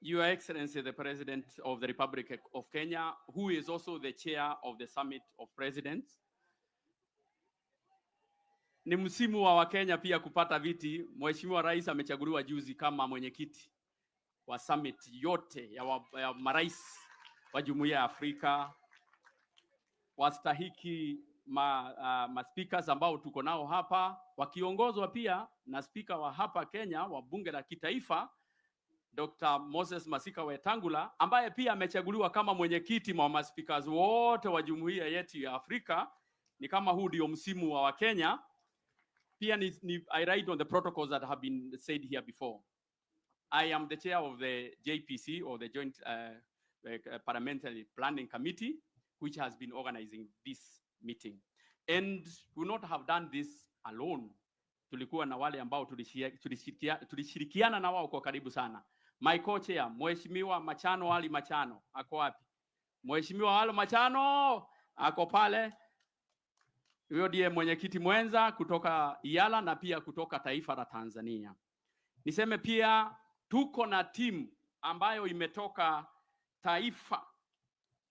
Your Excellency, the President of the Republic of Kenya, who is also the chair of the Summit of Presidents. Ni msimu wa Wakenya pia kupata viti. Mheshimiwa Rais amechaguliwa juzi kama mwenyekiti wa summit yote ya marais wa Jumuiya ya Afrika. Wastahiki speakers ambao tuko nao hapa, wakiongozwa pia na speaker wa hapa Kenya wa bunge la kitaifa Dr. Moses Masika Wetangula, ambaye pia amechaguliwa kama mwenyekiti wa maspikers wote wa jumuiya yetu ya Afrika. Ni kama huu ndio msimu wa Kenya. Pia I write on the protocols that have been said here before. I am the chair of the JPC, or the Joint Parliamentary Planning Committee, which has been organizing this meeting. And we not have done this alone. Tulikuwa na wale ambao tulishirikiana na wao kwa karibu sana. My co-chair, Mheshimiwa Machano Ali Machano, ako wapi? Mheshimiwa Ali Machano, ako pale. Huyo ndiye mwenyekiti mwenza kutoka EAC na pia kutoka taifa la Tanzania. Niseme pia tuko na timu ambayo imetoka taifa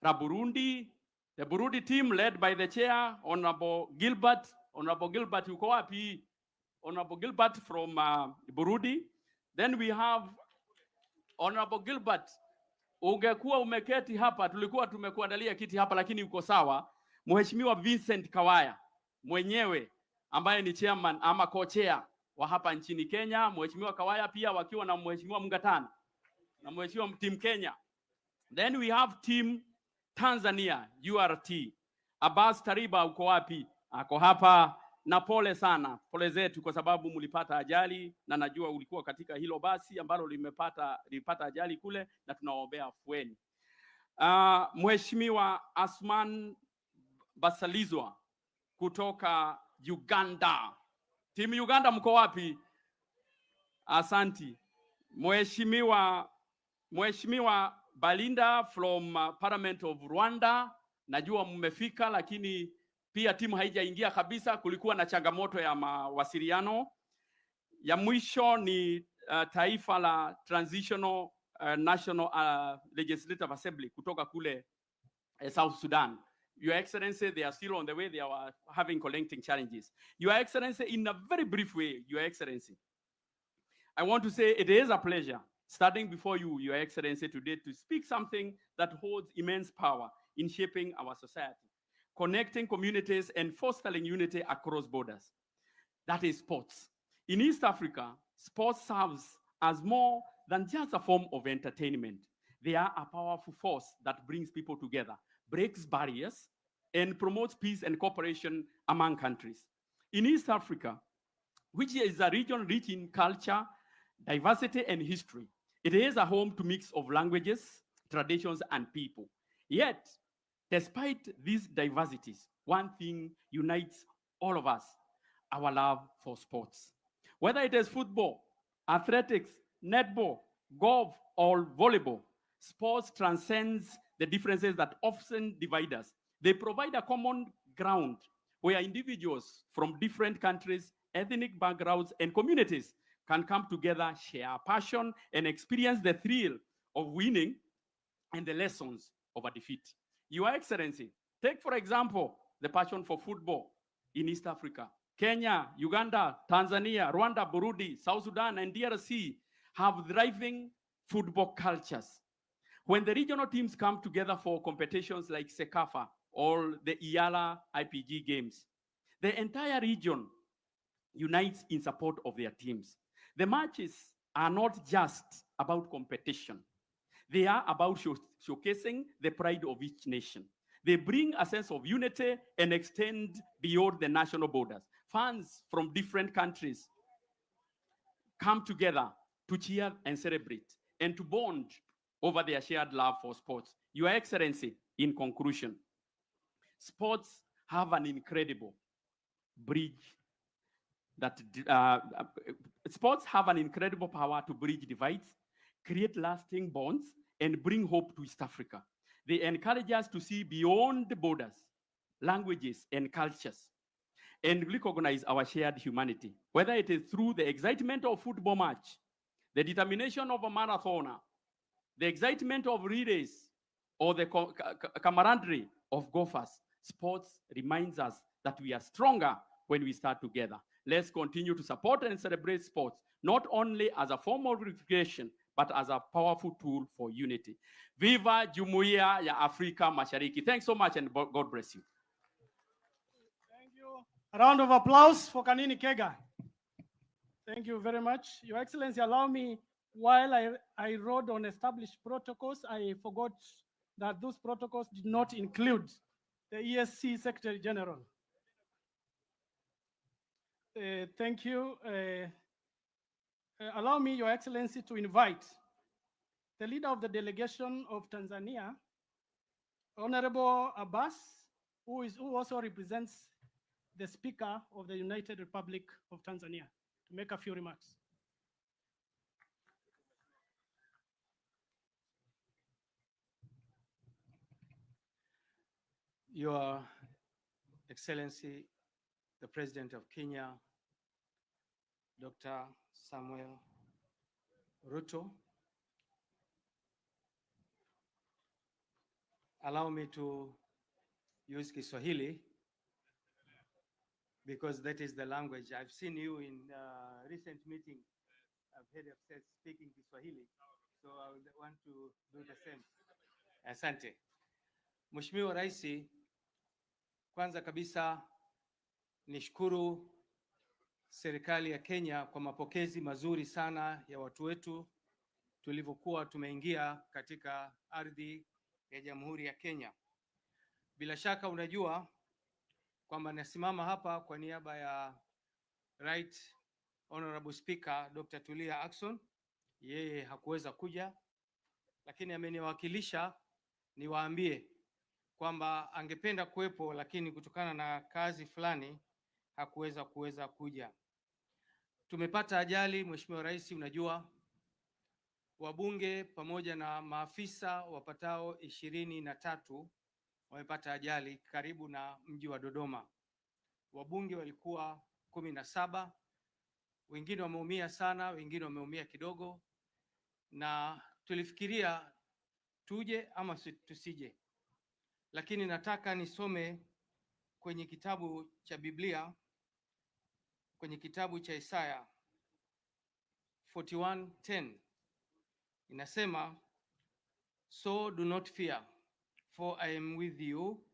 la Burundi. The Burundi team led by the chair, Honorable Gilbert. Honorable Gilbert, uko wapi? Honorable Gilbert from Burundi. Then we have Honorable Gilbert. Ungekuwa umeketi hapa, tulikuwa tumekuandalia kiti hapa, lakini uko sawa. Mheshimiwa Vincent Kawaya mwenyewe ambaye ni chairman ama co-chair wa hapa nchini Kenya. Mheshimiwa Kawaya pia wakiwa na Mheshimiwa Mungatana na Mheshimiwa Team Kenya. Then we have Team Tanzania, URT. Abbas Tariba uko wapi? Ako hapa. Na pole sana, pole zetu kwa sababu mlipata ajali, na najua ulikuwa katika hilo basi ambalo lilipata ajali kule, na tunaombea afueni. Mheshimiwa Asman Basalizwa kutoka Uganda. Team Uganda mko wapi? Asanti. Mheshimiwa Balinda from Parliament of Rwanda, najua mmefika, lakini pia timu haijaingia kabisa, kulikuwa na changamoto ya mawasiliano. Ya mwisho ni taifa la Transitional National Legislative Assembly kutoka kule South Sudan. Your Excellency, they are still on the way. They are having collecting challenges. Your Excellency, in a very brief way, Your Excellency, I want to say it is a pleasure standing before you, Your Excellency, today to speak something that holds immense power in shaping our society, connecting communities and fostering unity across borders. That is sports. In East Africa, sports serves as more than just a form of entertainment. They are a powerful force that brings people together, breaks barriers, and promotes peace and cooperation among countries. In East Africa, which is a region rich in culture, diversity, and history, it is a home to a mix of languages, traditions, and people. Yet, despite these diversities, one thing unites all of us: our love for sports. Whether it is football, athletics, netball, golf, or volleyball, sports transcends the differences that often divide us. They provide a common ground where individuals from different countries, ethnic backgrounds, and communities can come together, share passion, and experience the thrill of winning and the lessons of a defeat. Your Excellency, take for example the passion for football in East Africa. Kenya, Uganda, Tanzania, Rwanda, Burundi, South Sudan, and DRC have thriving football cultures. When the regional teams come together for competitions like Sekafa or the EAC IPG games, the entire region unites in support of their teams. The matches are not just about competition. They are about showcasing the pride of each nation. They bring a sense of unity and extend beyond the national borders. Fans from different countries come together to cheer and celebrate and to bond over their shared love for sports. Your Excellency, in conclusion, sports have an incredible bridge sports have an incredible power to bridge divides, create lasting bonds, and bring hope to East Africa. They encourage us to see beyond the borders, languages, and cultures, and recognize our shared humanity, whether it is through the excitement of a football match, the determination of a marathoner, the excitement of relays or the camaraderie of golfers. Sports reminds us that we are stronger when we start together. Let's continue to support and celebrate sports, not only as a form of recreation, but as a powerful tool for unity. Viva Jumuiya ya Afrika Mashariki. Thanks so much and God bless you. Thank you. A round of applause for Kanini Kega. Thank you very much. Your Excellency, allow me, while I wrote on established protocols, I forgot that those protocols did not include the EAC Secretary General. Thank you. Allow me, Your Excellency, to invite the leader of the delegation of Tanzania, Honorable Abbas, who also represents the Speaker of the United Republic of Tanzania, to make a few remarks. Your Excellency, the President of Kenya, Dr. Samuel Ruto, allow me to use Kiswahili because that is the language. I've seen you in recent meeting. I've heard of speaking Kiswahili, so I would want to do the same. Asante. Mheshimiwa Rais, kwanza kabisa nishukuru serikali ya Kenya kwa mapokezi mazuri sana ya watu wetu tulivyokuwa tumeingia katika ardhi ya Jamhuri ya Kenya. Bila shaka unajua kwamba nasimama hapa kwa niaba ya Right Honorable Speaker Dr. Tulia Ackson. Yeye hakuweza kuja, lakini ameniwakilisha niwaambie kwamba angependa kuwepo, lakini kutokana na kazi fulani hakuweza kuja. Tumepata ajali, Mheshimiwa Rais, unajua wabunge pamoja na maafisa wapatao 23 wamepata ajali karibu na mji wa Dodoma. Wabunge walikuwa 17, wengine wameumia sana, wengine wameumia kidogo, na tulifikiria tuje ama tusije. Lakini nataka nisome kwenye kitabu cha Biblia, kwenye kitabu cha Isaya 41:10. Inasema, so do not fear, for I am with you.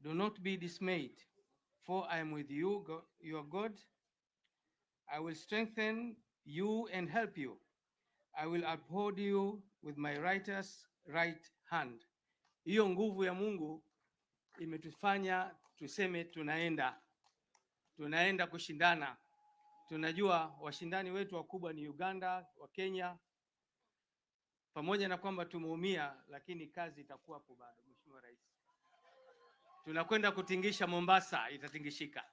Do not be dismayed, for I am with you, your God. I will strengthen you and help you. I will uphold you with my righteous right hand. Hiyo nguvu ya Mungu imetufanya tuseme tunaenda kushindana. Tunajua washindani wetu wakubwa ni Uganda, wa Kenya. Pamoja na kwamba tumeumia, lakini kazi itakuwa hapo bado. Mheshimiwa Rais, tunakwenda kutingisha Mombasa, itatingishika.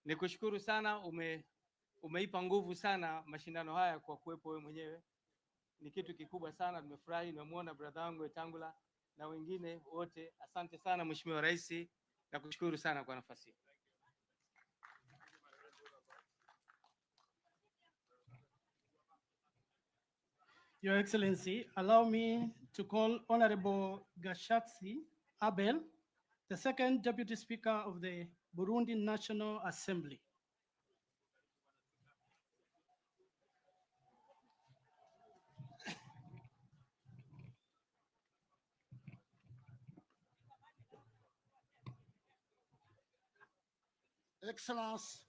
Nikushukuru sana, umeipa nguvu sana mashindano haya kwa kuwepo wewe mwenyewe. Ni kitu kikubwa sana, tumefurahi. Nimemwona brother wangu Wetangula na wengine wote. Asante sana Mheshimiwa Rais, na kushukuru sana kwa nafasi. Your Excellency, allow me to call Honorable Gashatsi Abel, the second Deputy Speaker of the Burundi National Assembly. Excellence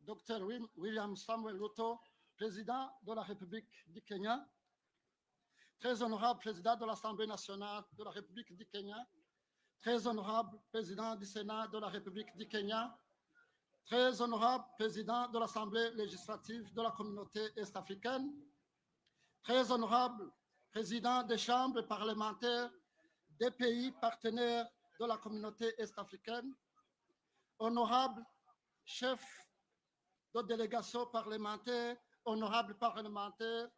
Dr. William Samuel Ruto, Président de la République du Kenya, très honorable Président de l'Assemblée nationale de la République du Kenya, très honorable Président du Sénat de la République du Kenya, très honorable Président de l'Assemblée législative de la communauté est-africaine, très honorable Président des chambres parlementaires des pays partenaires de la communauté est-africaine, honorable chef de délégation parlementaire, honorables parlementaires,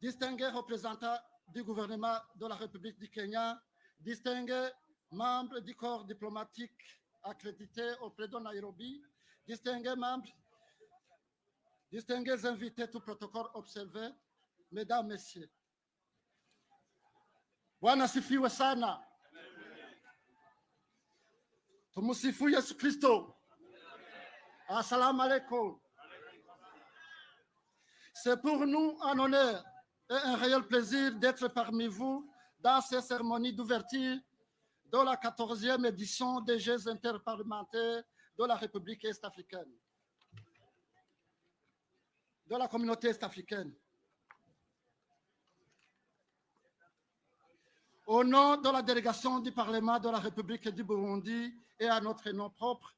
distingués représentants du gouvernement de la République du Kenya, distingués membres du corps diplomatique accrédité auprès de Nairobi, distingués membres, distingués invités, tout protocole observé. Mesdames, Messieurs. Bwana sifiwe sana. Tumusifu Yesu Kristo. Assalamu alaikum. C'est pour nous un honneur et un réel plaisir d'être parmi vous dans cette cérémonie d'ouverture de la 14e édition des Jeux interparlementaires de la République est-africaine, de la communauté est-africaine. Au nom de la délégation du Parlement de la République du Burundi et à notre nom propre,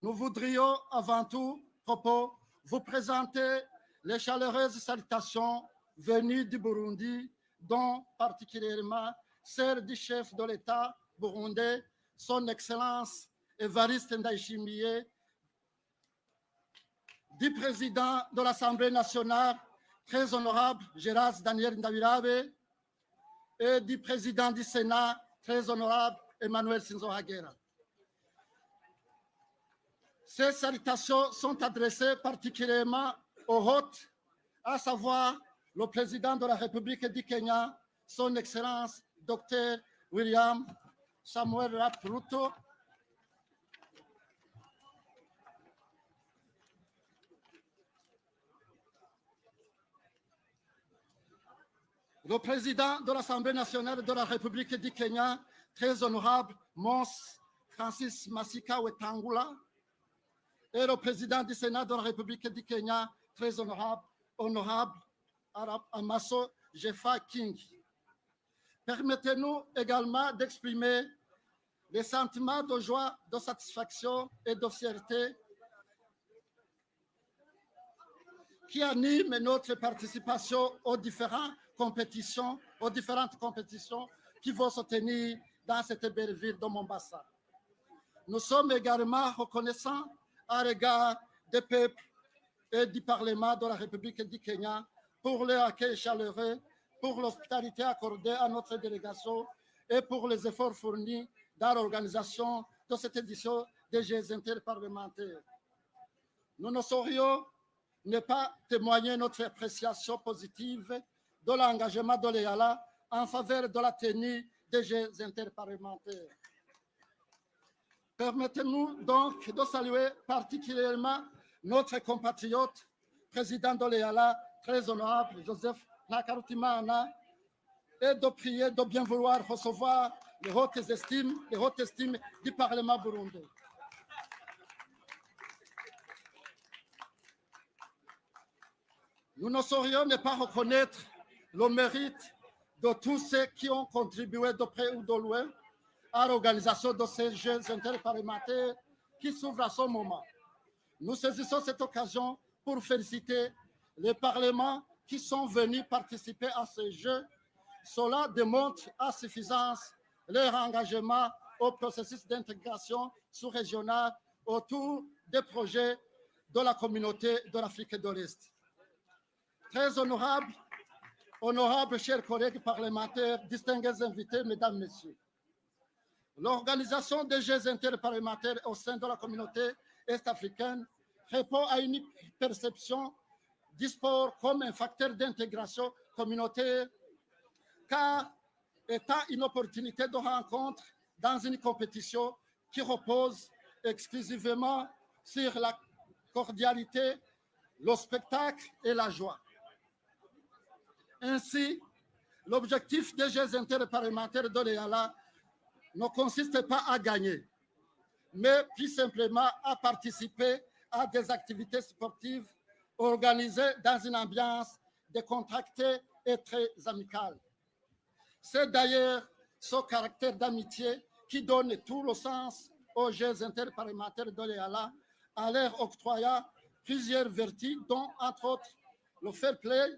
nous voudrions avant tout propos vous présenter les chaleureuses salutations venues du Burundi, dont particulièrement celles du chef de l'État burundais, son Excellence Evariste Ndayishimiye, du président de l'Assemblée nationale, très honorable Gérard Daniel Ndabirabe, et du président du Sénat, très honorable Emmanuel Sinzo Hagera. Ces salutations sont adressées particulièrement aux hôtes, à savoir le président de la République du Kenya, son Excellence Dr. William Samuel RUTO, le président de l'Assemblée nationale de la République du Kenya, très honorable Mons Francis Masika Wetangula, et le président du Sénat de la République du Kenya, très honorable Amaso Jeffa King. Permettez-nous également d'exprimer les sentiments de joie, de satisfaction et de fierté qui animent notre participation aux différentes compétitions qui vont se tenir dans cette belle ville de Mombasa. Nous sommes également reconnaissants à l'égard des peuples et du Parlement de la République du Kenya pour leur accueil chaleureux, pour l'hospitalité accordée à notre délégation et pour les efforts fournis dans l'organisation de cette édition des Jeux interparlementaires. Nous ne saurions ne pas témoigner notre appréciation positive de l'engagement de l'EALA en faveur de la tenue des Jeux interparlementaires. Permettez-nous donc de saluer particulièrement notre compatriote, président de l'EALA, très honorable Joseph Nakarutimana, et de prier de bien vouloir recevoir les hautes estimes du Parlement burundais. Nous ne saurions ne pas reconnaître le mérite de tous ceux qui ont contribué de près ou de loin à l'organisation de ces Jeux interparlementaires qui s'ouvrent à ce moment. Nous saisissons cette occasion pour féliciter les parlements qui sont venus participer à ces Jeux. Cela démontre à suffisance leur engagement au processus d'intégration sous-régionale autour des projets de la communauté de l'Afrique de l'Est. Très honorables chers collègues parlementaires, distingués invités, mesdames, messieurs, l'organisation des Jeux interparlementaires au sein de la communauté est-africaine répond à une perception du sport comme un facteur d'intégration communautaire, car étant une opportunité de rencontre dans une compétition qui repose exclusivement sur la cordialité, le spectacle et la joie. Ainsi, l'objectif des Jeux interparlementaires de l'EALA ne consiste pas à gagner, mais plus simplement à participer à des activités sportives organisées dans une ambiance décontractée et très amicale. C'est d'ailleurs ce caractère d'amitié qui donne tout le sens aux Jeux interparlementaires de l'EALA, en leur octroyant plusieurs vertus, dont entre autres le fair play,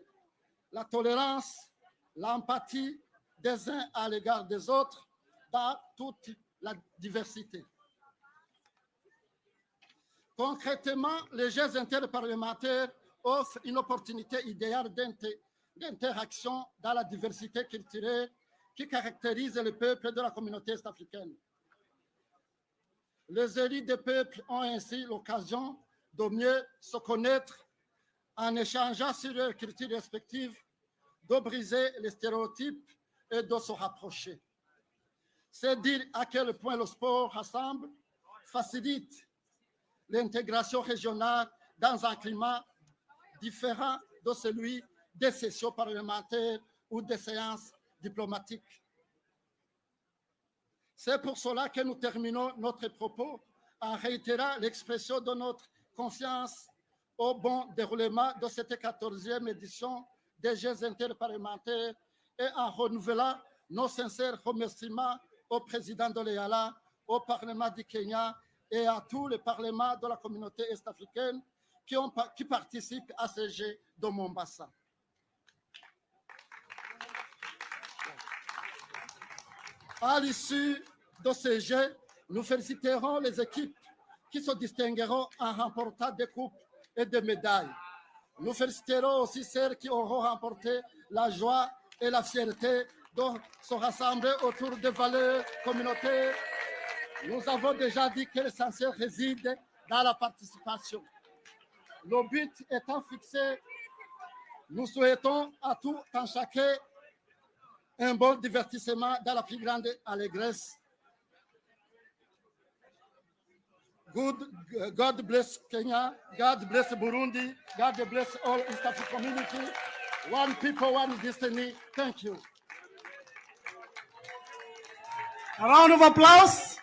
la tolérance, l'empathie des uns à l'égard des autres dans toute la diversité. Concrètement, les Jeux interparlementaires offrent une opportunité idéale d'interaction dans la diversité culturelle qui caractérise les peuples de la communauté est-africaine. Les élus des peuples ont ainsi l'occasion de mieux se connaître en échangeant sur leurs cultures respectives, de briser les stéréotypes et de se rapprocher. C'est dire à quel point le sport rassemble, facilite l'intégration régionale dans un climat différent de celui des sessions parlementaires ou des séances diplomatiques. C'est pour cela que nous terminons notre propos en réitérant l'expression de notre confiance au bon déroulement de cette 14e édition des Jeux interparlementaires et en renouvelant nos sincères remerciements au président de l'EALA, au Parlement du Kenya et à tous les parlements de la communauté est-africaine qui participent à ces Jeux de Mombasa. À l'issue de ces Jeux, nous féliciterons les équipes qui se distingueront en remportant des coupes et des médailles. Nous féliciterons aussi celles qui auront remporté la joie et la fierté de se rassembler autour des valeurs communautaires. Nous avons déjà dit que l'essentiel réside dans la participation. Le but étant fixé, nous souhaitons à tout un chacun un bon divertissement dans la plus grande allégresse. God bless Kenya, God bless Burundi, God bless all East African community. One people, one destiny. Thank you. A round of applause.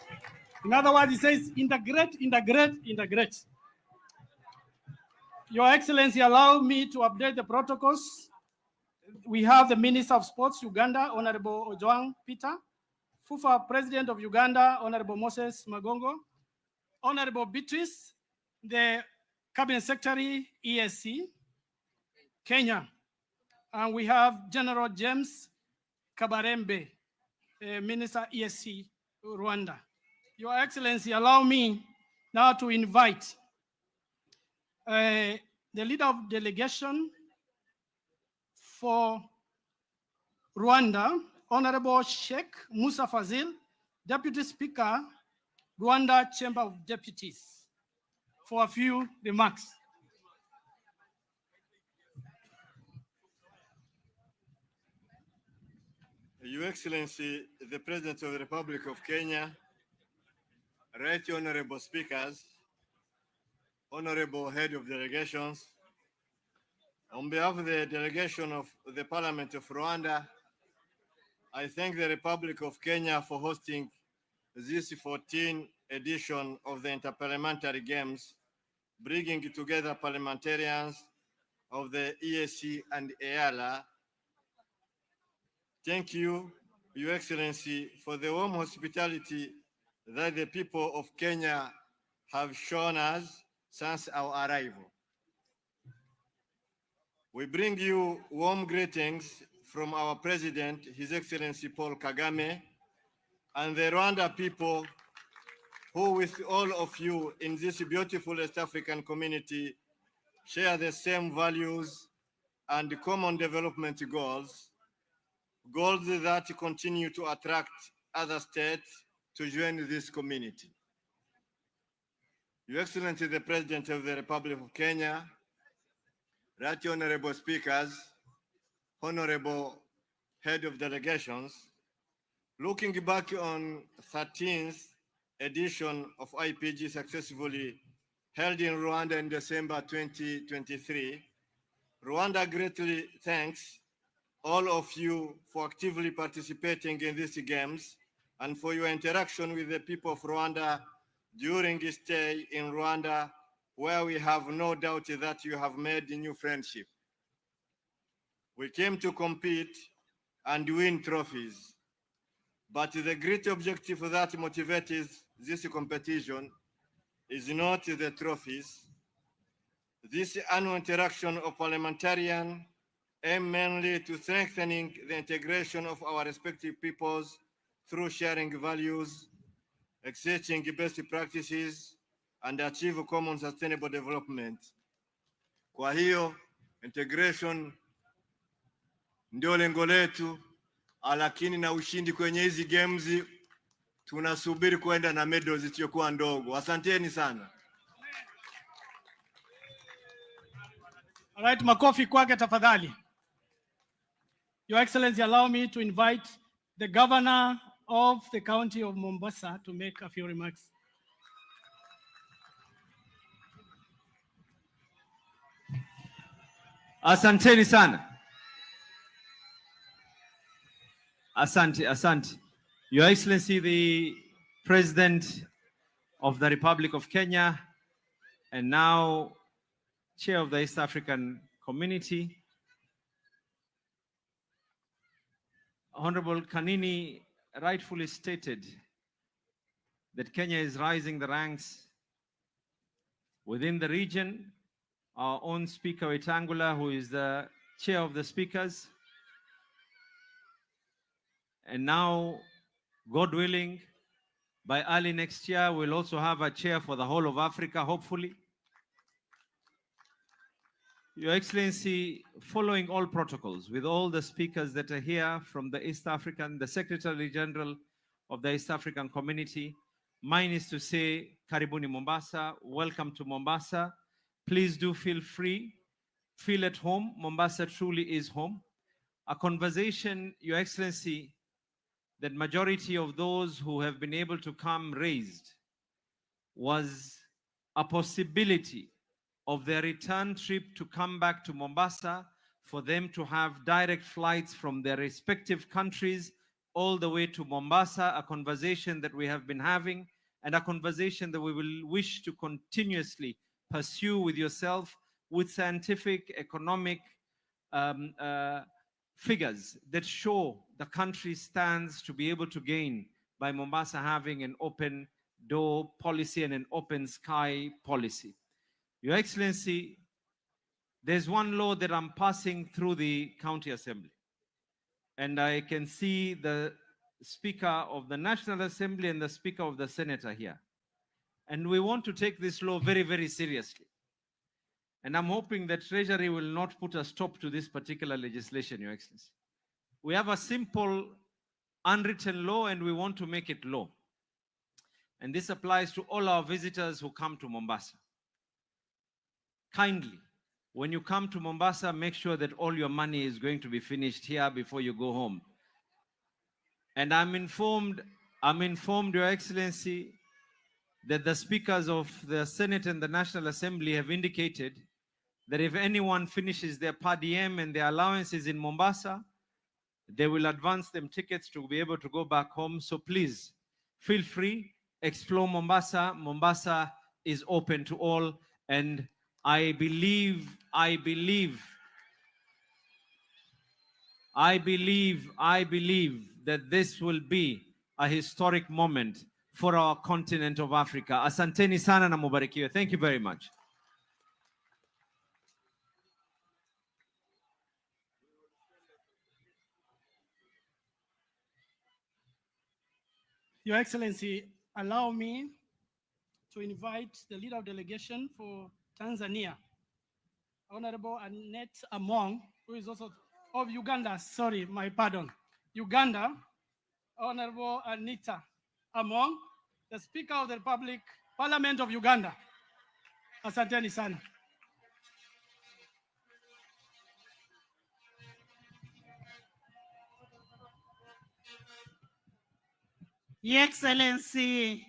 In other words, he says, integrate, integrate, integrate. Your Excellency, allow me to update the protocols. We have the Minister of Sports, Uganda, Honorable Ojwang Peter, FUFA President of Uganda, Honorable Moses Magongo, Honorable Beatrice, the Cabinet Secretary, EAC, Kenya. And we have General James Kabarembe, Minister EAC, Rwanda. Your Excellency, allow me now to invite the leader of delegation for Rwanda, Honorable Sheikh Musa Fazil, Deputy Speaker, Rwanda Chamber of Deputies, for a few remarks. Your Excellency, the President of the Republic of Kenya, Right Honorable Speakers, Honorable Head of Delegations, on behalf of the delegation of the Parliament of Rwanda, I thank the Republic of Kenya for hosting this 14th edition of the Interparliamentary Games, bringing together parliamentarians of the EAC and EALA. Thank you, Your Excellency, for the warm hospitality that the people of Kenya have shown us since our arrival. We bring you warm greetings from our President, His Excellency Paul Kagame, and the Rwanda people who with all of you in this beautiful East African community share the same values and common development goals that continue to attract other states to join this community. Your Excellency, the President of the Republic of Kenya, Right Honorable Speakers, Honorable Head of Delegations, looking back on 13th edition of IPG successfully held in Rwanda in December 2023, Rwanda greatly thanks all of you for actively participating in these games and for your interaction with the people of Rwanda during this stay in Rwanda, where we have no doubt that you have made a new friendship. We came to compete and win trophies, but the great objective that motivates this competition is not the trophies. This annual interaction of parliamentarians aim mainly to strengthening the integration of our respective peoples through sharing values, exchanging best practices, and achieve common sustainable development. Kwa hiyo, integration ndio lengo letu, lakini na ushindi kwenye hizi games tunasubiri kwenda na medals zisizokuwa ndogo. Asanteni sana. All right, makofi kwake tafadhali. Your Excellency, allow me to invite the governor of the county of Mombasa to make a few remarks. Asanteni sana. Asante. Your Excellency, the President of the Republic of Kenya, and now Chair of the East African Community, Honorable Kanini rightfully stated that Kenya is rising the ranks within the region. Our own Speaker Wetangula, who is the Chair of the Speakers, and now, God willing, by early next year, we'll also have a chair for the whole of Africa, hopefully. Your Excellency, following all protocols, with all the speakers that are here from the East African, the Secretary General of the East African Community, mine is to say, Karibuni Mombasa, welcome to Mombasa. Please do feel free, feel at home. Mombasa truly is home. A conversation, Your Excellency, that majority of those who have been able to come raised was a possibility of their return trip to come back to Mombasa, for them to have direct flights from their respective countries all the way to Mombasa, a conversation that we have been having, and a conversation that we will wish to continuously pursue with yourself, with scientific, economic figures that show the country stands to be able to gain by Mombasa having an open door policy and an open sky policy. Your Excellency, there's one law that I'm passing through the County Assembly, and I can see the Speaker of the National Assembly and the Speaker of the Senate are here. And we want to take this law very, very seriously. And I'm hoping that Treasury will not put a stop to this particular legislation, Your Excellency. We have a simple unwritten law and we want to make it law. And this applies to all our visitors who come to Mombasa. Kindly, when you come to Mombasa, make sure that all your money is going to be finished here before you go home. And I'm informed, Your Excellency, that the speakers of the Senate and the National Assembly have indicated that if anyone finishes their per diem and their allowances in Mombasa, they will advance them tickets to be able to go back home. So please, feel free, explore Mombasa. Mombasa is open to all. And I believe that this will be a historic moment for our continent of Africa. Asanteni sana na mubarikiwe. Thank you very much. Your Excellency, allow me to invite the leader of delegation for Tanzania, Honorable Annette Among, who is also of Uganda. Sorry, my pardon. Uganda, Honorable Anita Among, the Speaker of the Republic, Parliament of Uganda. Asanteni sana. Your Excellency,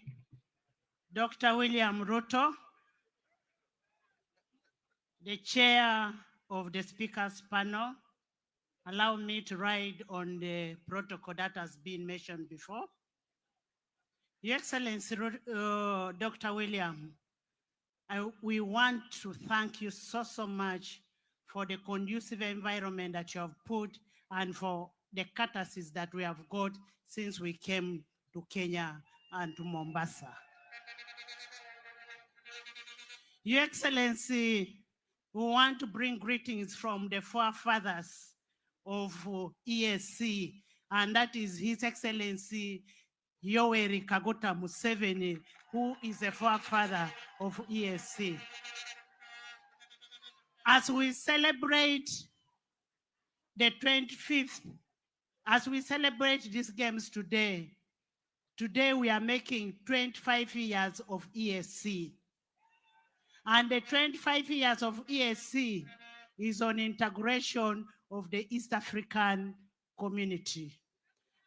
Dr. William RUTO, the chair of the speakers panel, allow me to ride on the protocol that has been mentioned before. Your Excellency, Dr. William, we want to thank you so much for the conducive environment that you have put and for the courtesies that we have got since we came to Kenya and to Mombasa. Your Excellency, we want to bring greetings from the forefathers of EAC, and that is His Excellency Yoweri Kaguta Museveni, who is the forefather of EAC. As we celebrate the 25th, as we celebrate these games today we are making 25 years of EAC. And the 25 years of EAC is on integration of the East African community.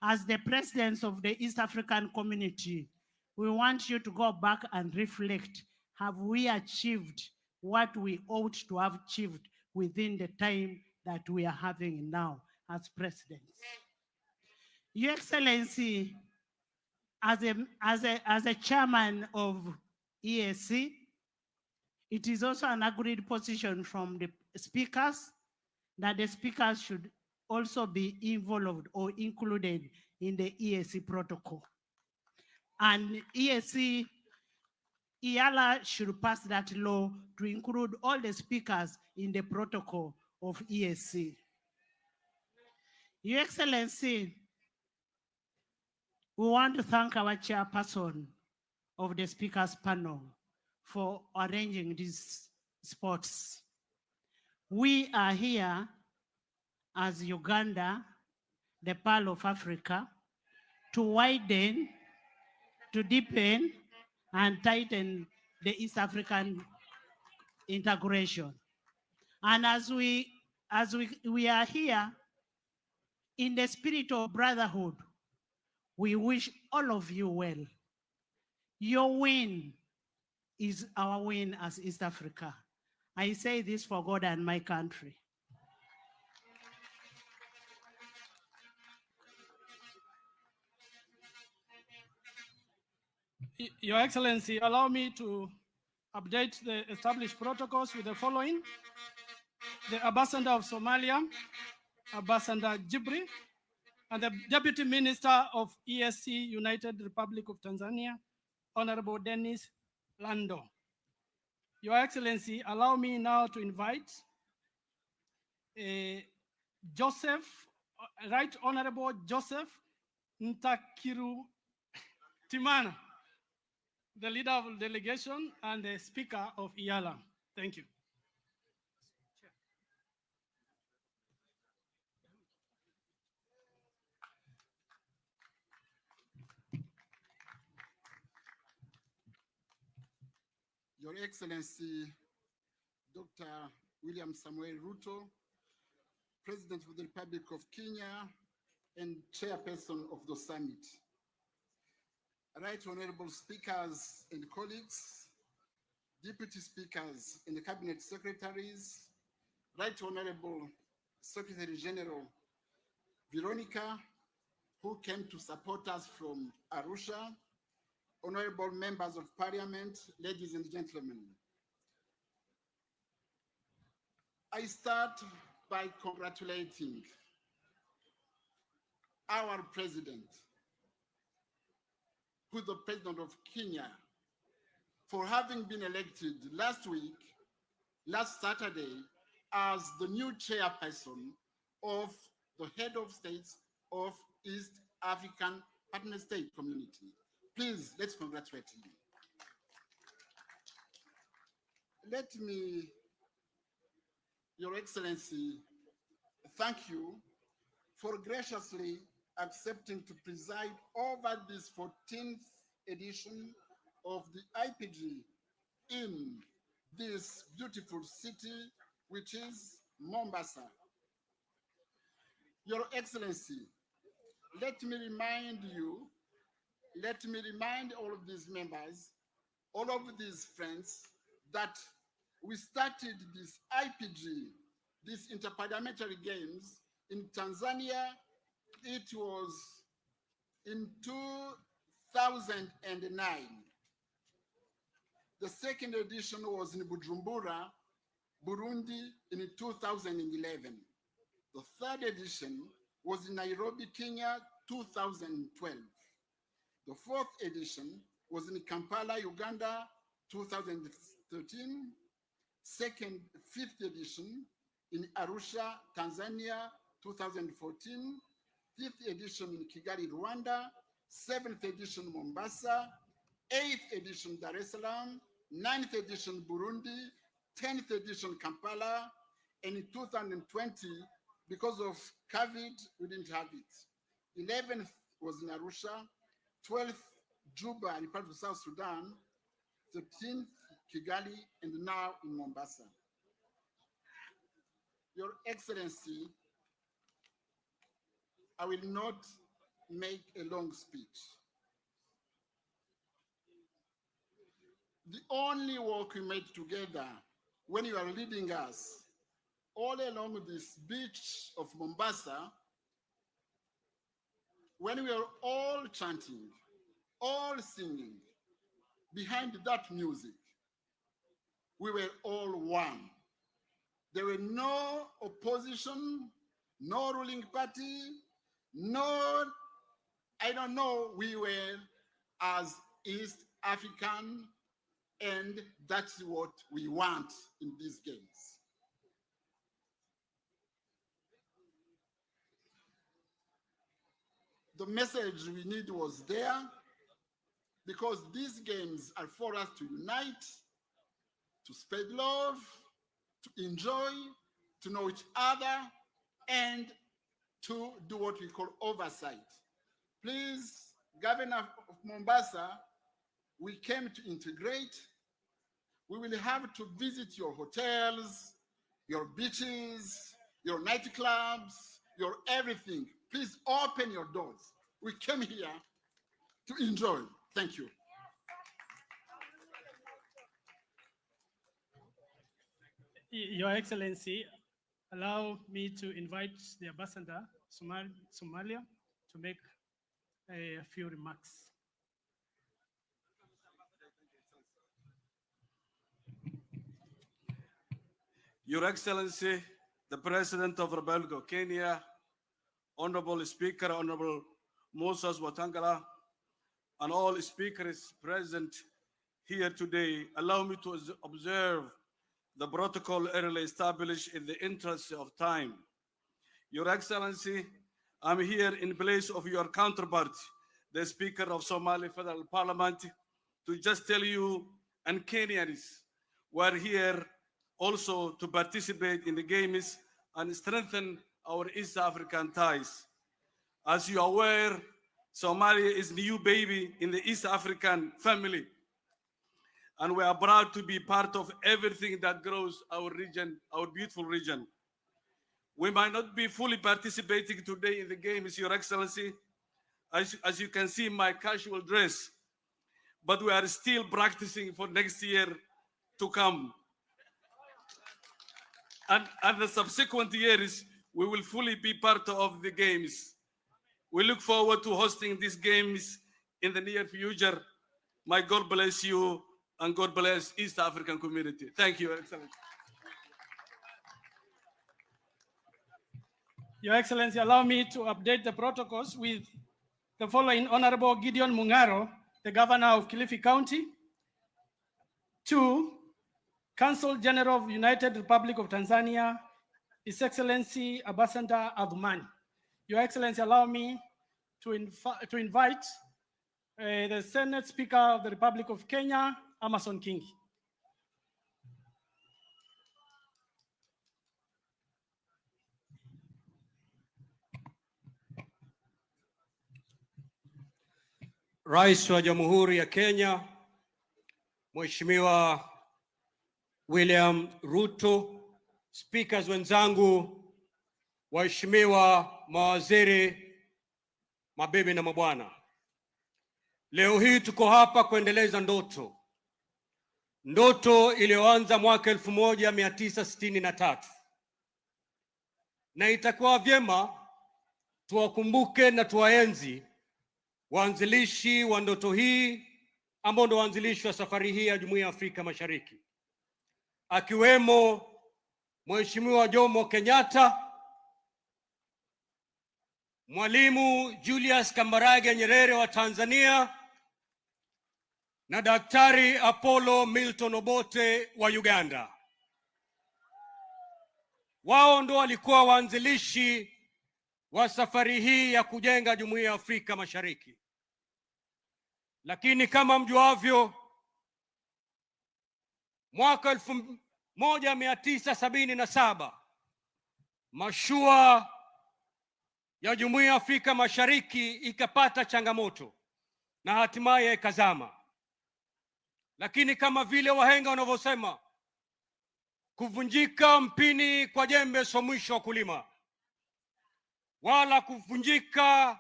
As the presidents of the East African community, we want you to go back and reflect. Have we achieved what we ought to have achieved within the time that we are having now as presidents? Your Excellency, as a chairman of EAC, it is also an agreed position from the speakers that the speakers should also be involved or included in the EAC protocol. And EAC, EALA should pass that law to include all the speakers in the protocol of EAC. Your Excellency, we want to thank our chairperson of the speakers panel for arranging these sports. We are here as Uganda, the Pearl of Africa, to widen, to deepen, and tighten the East African integration. And as we are here in the spirit of brotherhood, we wish all of you well. Your win is our win as East Africa. I say this for God and my country. Your Excellency, allow me to update the established protocols with the following. The Ambassador of Somalia, Ambassador Jibri, and the Deputy Minister of EAC, United Republic of Tanzania, Honorable Dennis Lando. Your Excellency, allow me now to invite Joseph, Right Honorable Joseph Ntakiru Timana, the leader of the delegation and the speaker of EALA. Thank you. Your Excellency, Dr. William Samuel Ruto, President of the Republic of Kenya and Chairperson of the Summit. Right Honorable Speakers and colleagues, Deputy Speakers and Cabinet Secretaries, Right Honorable Secretary General Veronica, who came to support us from Arusha, Honorable Members of Parliament, ladies and gentlemen. I start by congratulating our President, who is the President of Kenya, for having been elected last Saturday, as the new chairperson of the head of states of East African Partner State Community. Please, let's congratulate him. Let me, Your Excellency, thank you for graciously accepting to preside over this 14th edition of the IPG in this beautiful city, which is Mombasa. Your Excellency, let me remind all of these members, all of these friends, that we started this IPG, these Interparliamentary Games, in Tanzania. It was in 2009. The second edition was in Bujumbura, Burundi, in 2011. The third edition was in Nairobi, Kenya, 2012. The fourth edition was in Kampala, Uganda, 2013. Fifth edition in Arusha, Tanzania, 2014. Fifth edition in Kigali, Rwanda. Seventh edition, Mombasa. Eighth edition, Dar es Salaam. Ninth edition, Burundi. 10th edition, Kampala. And in 2020, because of COVID, we didn't have it. 11th was in Arusha. 12th, Juba, Republic of South Sudan. 13th, Kigali, and now in Mombasa. Your Excellency, I will not make a long speech. The only work we made together when you are leading us all along this beach of Mombasa, when we are all chanting, all singing, behind that music, we were all one. There were no opposition, no ruling party, no, I don't know, we were as East African, and that's what we want in these games. The message we need was there, because these games are for us to unite, to spread love, to enjoy, to know each other, and to do what we call oversight. Please, Governor of Mombasa, we came to integrate. We will have to visit your hotels, your beaches, your nightclubs, your everything. Please open your doors. We came here to enjoy. Thank you. Your Excellency, allow me to invite the Ambassador Somalia to make a few remarks. Your Excellency, the President of the Republic of Kenya, Honorable Speaker, Honorable Moses Wetangula, and all speakers present here today, allow me to observe the protocol early established in the interest of time. Your Excellency, I'm here in place of your counterpart, the Speaker of Somali Federal Parliament, to just tell you, and Kenyans, we're here also to participate in the games and strengthen our East African ties. As you are aware, Somalia is new baby in the East African family, and we are proud to be part of everything that grows our region, our beautiful region. We might not be fully participating today in the games, Your Excellency, as you can see my casual dress, but we are still practicing for next year to come. And the subsequent years, we will fully be part of the games. We look forward to hosting these games in the near future. My God bless you, and God bless East African community. Thank you, Excellency. Your Excellency, allow me to update the protocols with the following: Honorable Gideon Mungaro, the Governor of Kilifi County. 2, Consul General of United Republic of Tanzania, His Excellency Ambassador Adhumani. Your Excellency, allow me to invite the Senate Speaker of the Republic of Kenya, Amason Kingi. Rais wa Jamhuri ya Kenya, Mheshimiwa William Ruto, speakers wenzangu, waheshimiwa mawaziri, mabibi na mabwana. Leo hii tuko hapa kuendeleza ndoto iliyoanza mwaka 1963. Na itakuwa vyema tuwakumbuke na tuwaenzi waanzilishi wa ndoto hii ambao ndio waanzilishi wa safari hii ya Jumuiya ya Afrika Mashariki, akiwemo Mheshimiwa Jomo Kenyatta, Mwalimu Julius Kambarage Nyerere wa Tanzania, na Daktari Apollo Milton Obote wa Uganda. Wao ndio walikuwa waanzilishi wa safari hii ya kujenga Jumuiya ya Afrika Mashariki. Lakini kama mjuavyo, mwaka 1977 mashua ya Jumuiya ya Afrika Mashariki ikapata changamoto na hatimaye ikazama. Lakini kama vile wahenga wanavyosema, kuvunjika mpini kwa jembe sio mwisho wa kulima. wala kuvunjika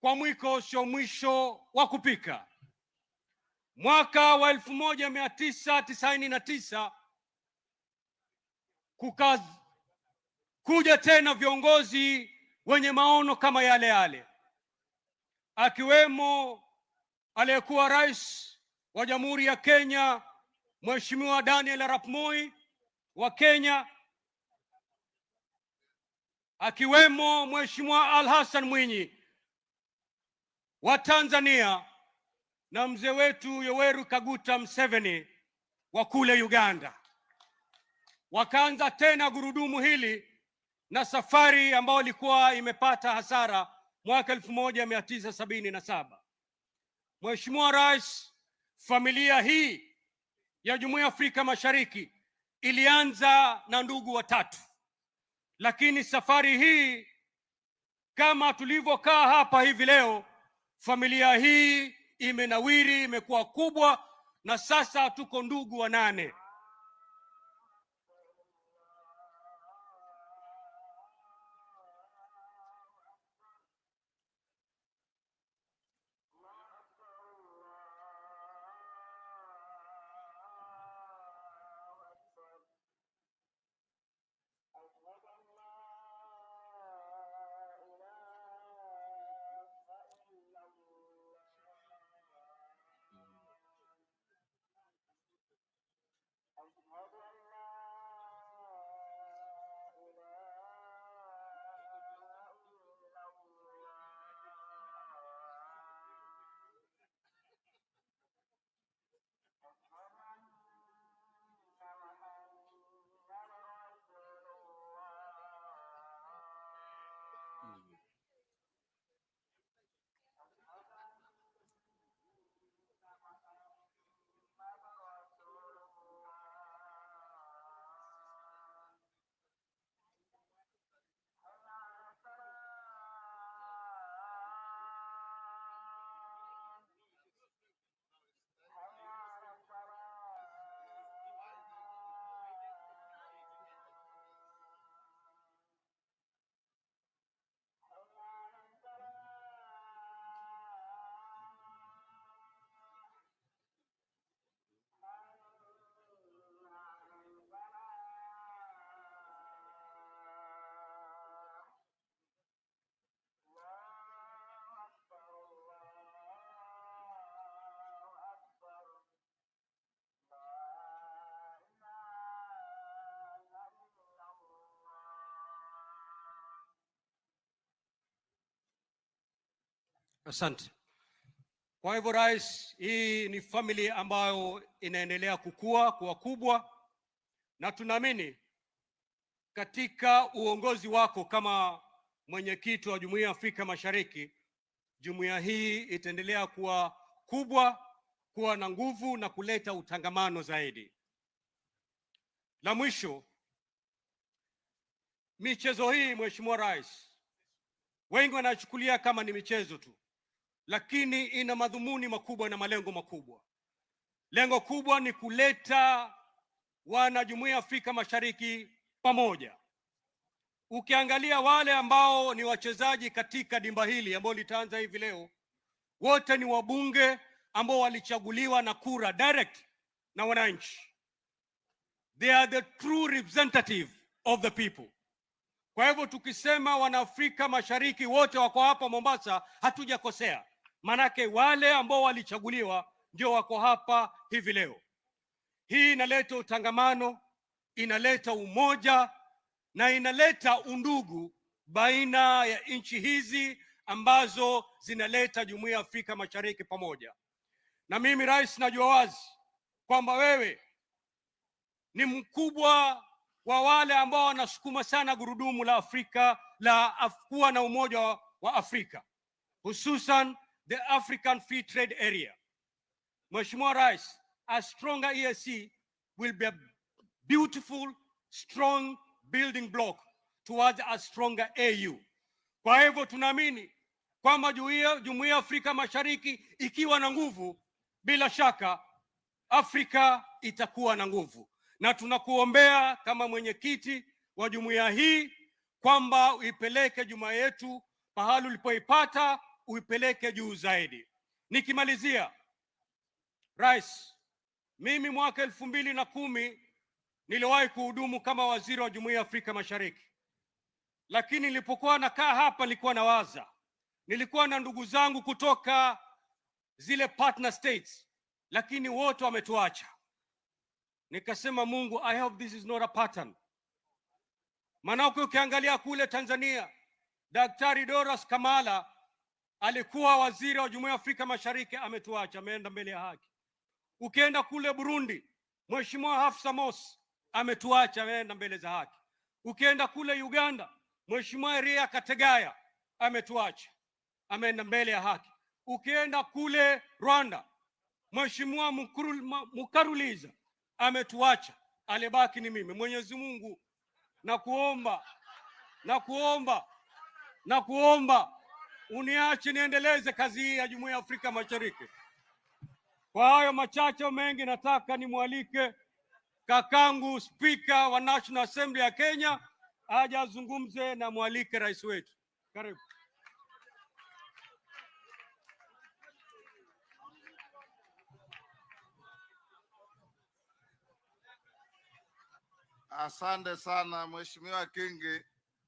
kwa mwiko sio mwisho wa kupika. Mwaka wa 1999 kuja tena viongozi wenye maono kama yale yale, akiwemo aliyekuwa rais wa Jamhuri ya Kenya Mheshimiwa Daniel Arap Moi wa Kenya, akiwemo Mheshimiwa Al-Hassan Mwinyi wa Tanzania, na mzee wetu Yoweri Kaguta Museveni wa kule Uganda. Wakaanza tena gurudumu hili na safari ambayo ilikuwa imepata hasara mwaka 1977. Mheshimiwa Rais, familia hii ya Jumuiya ya Afrika Mashariki ilianza na ndugu watatu, lakini safari hii kama tulivyokaa hapa hivi leo, familia hii imenawiri, imekuwa kubwa, na sasa tuko ndugu 8. Asante. Kwa hivyo Rais, hii ni familia ambayo inaendelea kukua, kuwa kubwa, na tunaamini katika uongozi wako kama mwenyekiti wa Jumuiya ya Afrika Mashariki, jumuiya hii itaendelea kuwa kubwa, kuwa na nguvu na kuleta utangamano zaidi. La mwisho, michezo hii Mheshimiwa Rais, wengi wanachukulia kama ni michezo tu, lakini ina madhumuni makubwa na malengo makubwa. Lengo kubwa ni kuleta wana Jumuiya ya Afrika Mashariki pamoja. Ukiangalia wale ambao ni wachezaji katika dimba hili ambao litaanza hivi leo, wote ni wabunge ambao walichaguliwa na kura direct na wananchi. They are the true representative of the people. Kwa hivyo tukisema Wanaafrika Mashariki wote wako hapa Mombasa, hatujakosea. Manake wale ambao walichaguliwa ndio wako hapa hivi leo. Hii inaleta utangamano, inaleta umoja na inaleta undugu baina ya nchi hizi ambazo zinaleta Jumuiya ya Afrika Mashariki pamoja. Na mimi Rais, najua wazi kwamba wewe ni mkubwa wa wale ambao wanasukuma sana gurudumu la Afrika la kuwa na umoja wa Afrika, hususan the African Free Trade Area. Mheshimiwa Rais, a stronger EAC will be a beautiful, strong building block towards a stronger AU. Kwa hivyo tunaamini kwamba Jumuiya ya Afrika Mashariki ikiwa na nguvu, bila shaka Afrika itakuwa na nguvu. Na tunakuombea kama mwenyekiti wa jumuiya hii kwamba uipeleke Jumuiya yetu pahali ulipoipata, uipeleke juu zaidi. Nikimalizia, Rais, mimi mwaka 2010 niliwahi kuhudumu kama waziri wa Jumuiya ya Afrika Mashariki, lakini nilipokuwa nakaa hapa nilikuwa nawaza, nilikuwa na ndugu zangu kutoka zile partner states, lakini wote wametuacha. Nikasema, Mungu, I hope this is not a pattern. Maanake ukiangalia kule Tanzania, Daktari Doras Kamala alikuwa waziri wa Jumuiya ya Afrika Mashariki, ametuacha, ameenda mbele ya haki. Ukienda kule Burundi, Mheshimiwa Hafsa Mosi ametuacha, ameenda mbele za haki. Ukienda kule Uganda, Mheshimiwa Eria Kategaya ametuacha, ameenda mbele ya haki. Ukienda kule Rwanda, Mheshimiwa Mukaruliza ametuacha, alibaki ni mimi. Mwenyezi Mungu, nakuomba uniache niendeleze kazi hii ya Jumuiya ya Afrika Mashariki. Kwa hayo machache mengi, nataka nimwalike kakangu Speaker wa National Assembly ya Kenya aje azungumze, na mwalike rais wetu. Karibu. Asante sana Mheshimiwa Kingi,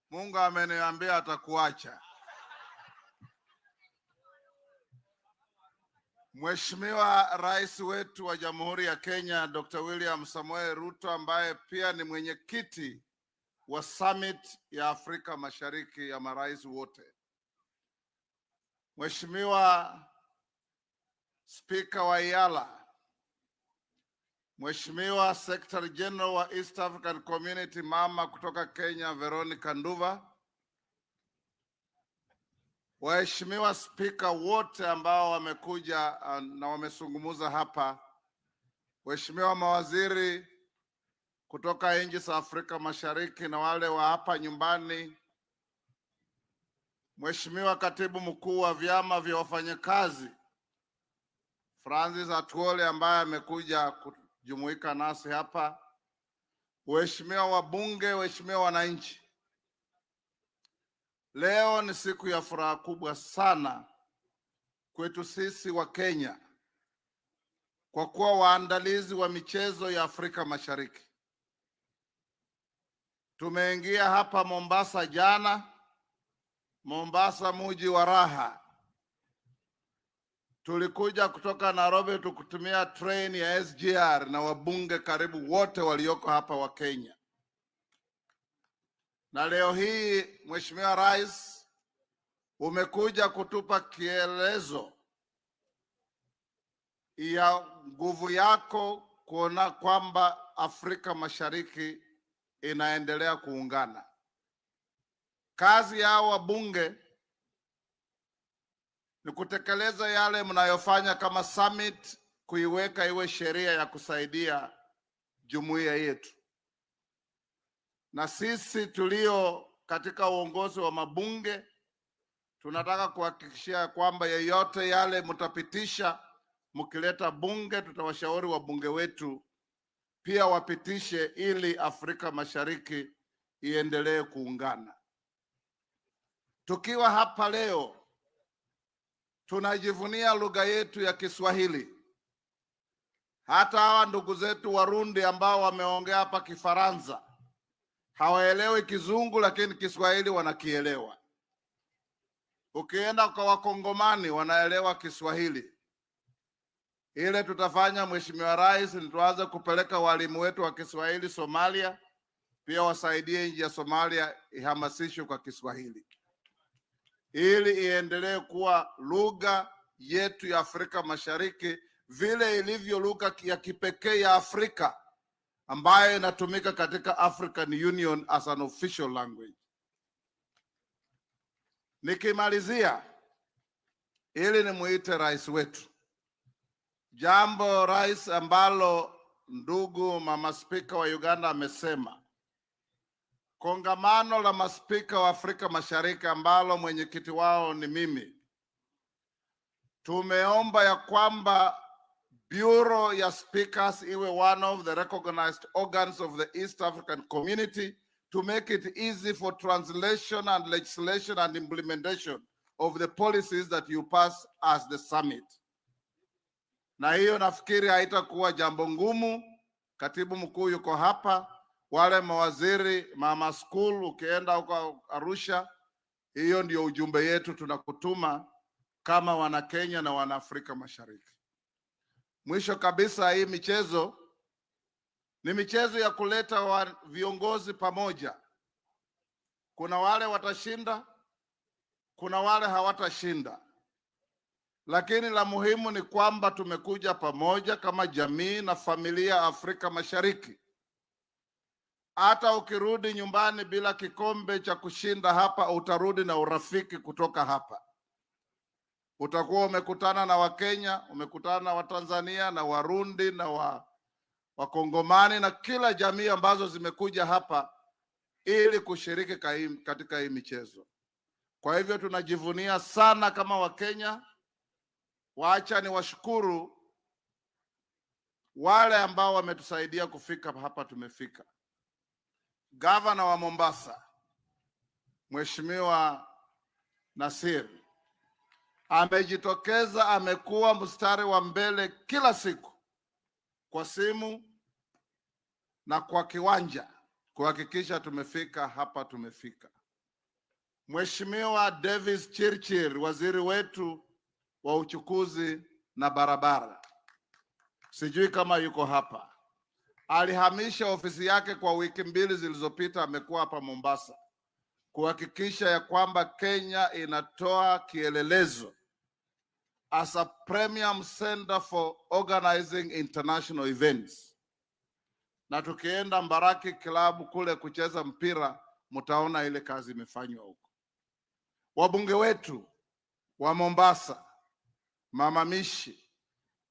Mungu ameniambia atakuacha. Mheshimiwa Rais wetu wa Jamhuri ya Kenya Dr. William Samoei Ruto, ambaye pia ni mwenyekiti wa Summit ya Afrika Mashariki ya marais wote. Mheshimiwa Speaker wa EAC, Mheshimiwa Secretary General wa East African Community mama kutoka Kenya Veronica Nduva, waheshimiwa speaker wote ambao wamekuja na wamezungumza hapa, waheshimiwa mawaziri kutoka nchi za Afrika Mashariki na wale wa hapa nyumbani, Mheshimiwa Katibu Mkuu wa vyama vya wafanyakazi Francis Atwoli ambaye amekuja kujumuika nasi hapa, waheshimiwa wabunge, waheshimiwa wananchi. Leo ni siku ya furaha kubwa sana kwetu sisi wa Kenya, kwa kuwa waandalizi wa michezo ya Afrika Mashariki. Tumeingia hapa Mombasa jana, Mombasa mji wa raha. Tulikuja kutoka Nairobi tukutumia train ya SGR na wabunge karibu wote walioko hapa wa Kenya. Na leo hii Mheshimiwa Rais, umekuja kutupa kielezo ya nguvu yako kuona kwamba Afrika Mashariki inaendelea kuungana. Kazi ya wabunge ni kutekeleza yale mnayofanya kama summit, kuiweka iwe sheria ya kusaidia jumuiya yetu. Na sisi tulio katika uongozi wa mabunge tunataka kuhakikishia kwamba yeyote yale mtapitisha, mkileta bunge, tutawashauri wabunge wetu pia wapitishe, ili Afrika Mashariki iendelee kuungana. Tukiwa hapa leo, tunajivunia lugha yetu ya Kiswahili. Hata hawa ndugu zetu Warundi ambao wameongea hapa Kifaransa hawaelewi Kizungu, lakini Kiswahili wanakielewa. Ukienda kwa Wakongomani wanaelewa Kiswahili. Ile tutafanya Mheshimiwa Rais, ni tuanze kupeleka walimu wetu wa Kiswahili Somalia, pia wasaidie nchi ya Somalia ihamasishwe kwa Kiswahili, ili iendelee kuwa lugha yetu ya Afrika Mashariki, vile ilivyo lugha ya kipekee ya Afrika ambayo inatumika katika African Union as an official language. Nikimalizia, ili nimuite rais wetu, jambo rais ambalo ndugu mama spika wa Uganda amesema, kongamano la maspika wa Afrika Mashariki ambalo mwenyekiti wao ni mimi, tumeomba ya kwamba Bureau ya Speakers iwe one of the recognized organs of the East African Community, to make it easy for translation and legislation and implementation of the policies that you pass as the summit. Na hiyo nafikiri haitakuwa jambo ngumu. Katibu mkuu yuko hapa, wale mawaziri, mama school, ukienda huko Arusha, hiyo ndio ujumbe yetu tunakutuma kama wana Kenya na wana Afrika Mashariki. Mwisho kabisa, hii michezo ni michezo ya kuleta viongozi pamoja. Kuna wale watashinda, kuna wale hawatashinda. Lakini la muhimu ni kwamba tumekuja pamoja kama jamii na familia ya Afrika Mashariki. Hata ukirudi nyumbani bila kikombe cha kushinda hapa, utarudi na urafiki kutoka hapa. Utakuwa umekutana na Wakenya, umekutana na Watanzania na Warundi na Wakongomani na kila jamii ambazo zimekuja hapa ili kushiriki katika hii michezo. Kwa hivyo tunajivunia sana kama Wakenya. Waacha ni washukuru wale ambao wametusaidia kufika hapa tumefika. Gavana wa Mombasa, Mheshimiwa Nasir, amejitokeza, amekuwa mstari wa mbele kila siku kwa simu na kwa kiwanja kuhakikisha tumefika hapa tumefika. Mheshimiwa Davis Chirchir, waziri wetu wa uchukuzi na barabara, sijui kama yuko hapa, alihamisha ofisi yake kwa wiki 2 zilizopita, amekuwa hapa Mombasa kuhakikisha ya kwamba Kenya inatoa kielelezo as a premium center for organizing international events. Na tukienda Mbaraki Club kule kucheza mpira, mtaona ile kazi imefanywa huko. Wabunge wetu wa Mombasa, Mama Mishi,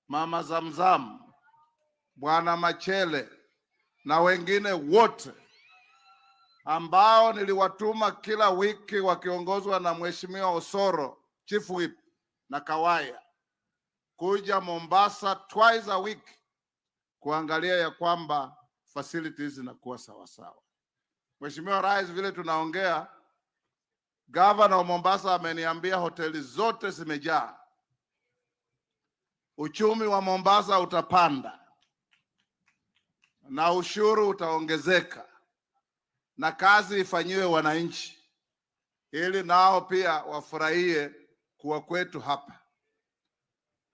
Mama Zamzam, Bwana Machele na wengine wote ambao niliwatuma kila wiki wakiongozwa na Mheshimiwa Osoro, Chief Whip na Kawaya, kuja Mombasa twice a week kuangalia ya kwamba facilities zinakuwa sawa sawa. Mheshimiwa Rais, vile tunaongea, Gavana wa Mombasa ameniambia hoteli zote zimejaa. Uchumi wa Mombasa utapanda na ushuru utaongezeka na kazi ifanyiwe wananchi ili nao pia wafurahie kuwa kwetu hapa.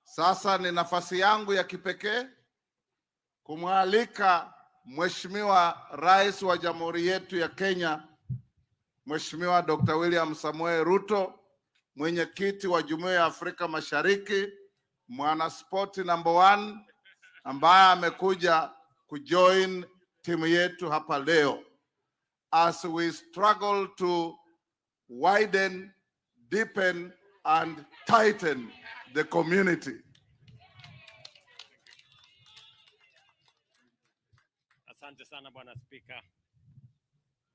Sasa ni nafasi yangu ya kipekee kumwalika Mheshimiwa Rais wa Jamhuri yetu ya Kenya, Mheshimiwa Dr. William Samoei Ruto, mwenyekiti wa Jumuiya ya Afrika Mashariki, mwana sport number 1 ambaye amekuja kujoin timu yetu hapa leo as we struggle to widen, deepen and tighten the community. Asante sana Bwana Speaker.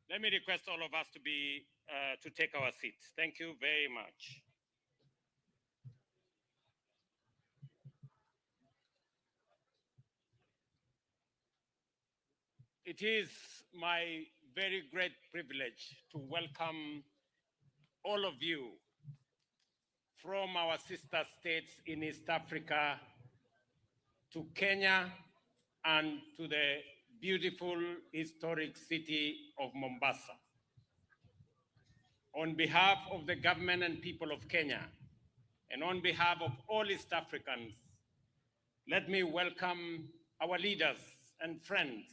Let me request all of us to take our seats. Thank you very much. It is my very great privilege to welcome all of you from our sister states in East Africa to Kenya and to the beautiful historic city of Mombasa. On behalf of the government and people of Kenya, and on behalf of all East Africans, let me welcome our leaders and friends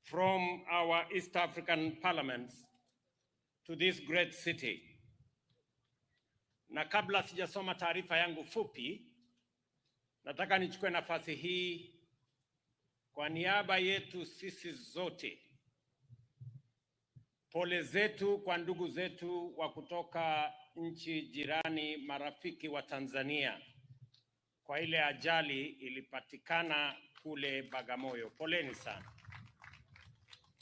from our East African parliaments to this great city. Na kabla sijasoma taarifa yangu fupi, nataka nichukue nafasi hii kwa niaba yetu sisi zote, pole zetu kwa ndugu zetu wa kutoka nchi jirani, marafiki wa Tanzania, kwa ile ajali ilipatikana kule Bagamoyo. Poleni sana.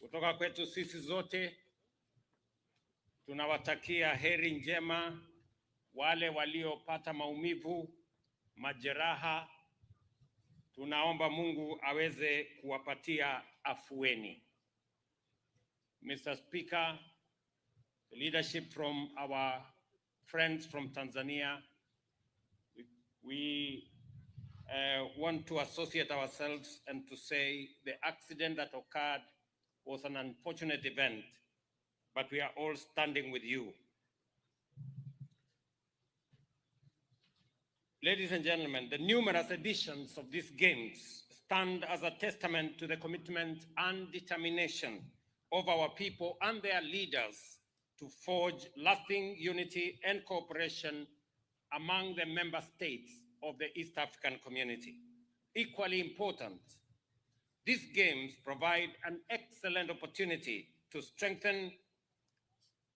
Kutoka kwetu sisi zote tunawatakia heri njema wale waliopata maumivu, majeraha. Tunaomba Mungu aweze kuwapatia afueni. Mr. Speaker, the leadership from our friends from Tanzania, we want to associate ourselves and to say the accident that occurred was an unfortunate event, but we are all standing with you. Ladies and gentlemen, the numerous editions of these games stand as a testament to the commitment and determination of our people and their leaders to forge lasting unity and cooperation among the member states of the East African community. Equally important, these games provide an excellent opportunity to strengthen